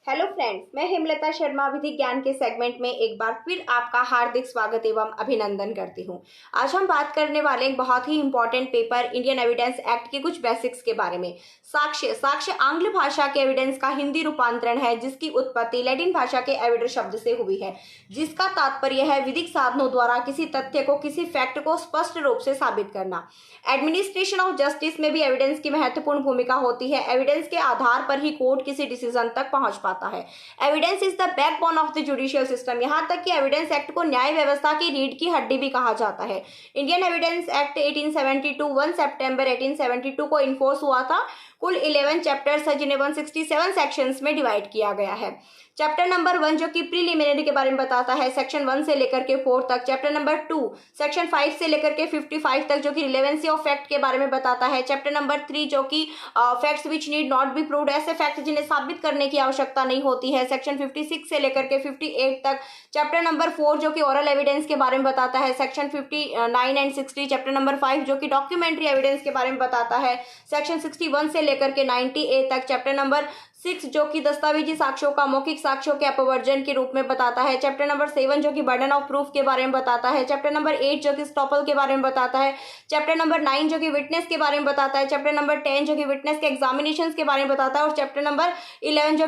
Hello friends, मैं हेमलता शर्मा विधिक ज्ञान के सेगमेंट में एक बार फिर आपका हार्दिक स्वागत एवं अभिनंदन करती हूं। आज हम बात करने वाले एक बहुत ही important paper Indian evidence act के कुछ बेसिक्स के बारे में। साक्ष्य साक्ष्य आंग्ल भाषा के एविडेंस का हिंदी रूपांतरण है, जिसकी उत्पत्ति लैटिन भाषा के एविडेंस शब्द से हुई है, जिसका तात्पर्य है विधिक साधनों द्वारा किसी तथ्य को, किसी फैक्ट को स्पष्ट रूप से साबित करना। एडमिनिस्ट्रेशन ऑफ जस्टिस में भी एविडेंस की महत्वपूर्ण भूमिका होती है। एविडेंस के आधार पर ही कोर्ट किसी डिसीजन तक पहुंच पाता है। Evidence is the backbone of the judicial system. यहां तक कि एविडेंस एक्ट को न्याय व्यवस्था की रीढ़ की हड्डी भी कहा जाता है। इंडियन एविडेंस एक्ट 1872 1 सितंबर 1872 को इन्फोर्स हुआ था। कुल 11 चैप्टर्स है, जिन्हें 167 सेक्शंस में डिवाइड किया गया है। चैप्टर नंबर 1 जो कि प्रीलिमिनरी के बारे में बताता है, सेक्शन 1 से लेकर के 4 तक। चैप्टर नंबर 2 सेक्शन 5 से लेकर के 55 तक, जो कि रिलेवेंसी ऑफ फैक्ट के बारे में बताता है। चैप्टर नंबर 3 जो कि facts which need not be proved, ऐसे फैक्ट जिन्हें साबित करने की आवश्यकता नहीं होती है, सेक्शन 56 से लेकर के 58 तक। चैप्टर नंबर 4 जो कि ओरल एविडेंस के बारे में बताता है, सेक्शन 59 एंड 60। चैप्टर नंबर 5 जो कि डॉक्यूमेंट्री एविडेंस के बारे में बताता है, सेक्शन 61 से लेकर के 90A तक। चैप्टर नंबर 6 जो कि दस्तावेजी साक्ष्यों का मौखिक साक्ष्यों के अपवर्जन के रूप में बताता है। चैप्टर नंबर 7 जो कि बर्डन ऑफ प्रूफ के बारे में बताता है। चैप्टर नंबर 8 जो कि स्टॉपल के बारे में बताता है। चैप्टर नंबर 9 जो कि विटनेस के बारे में बताता है। चैप्टर नंबर 10 जो कि विटनेस के एग्जामिनेशन के बारे में बताता है। और चैप्टर नंबर 11 जो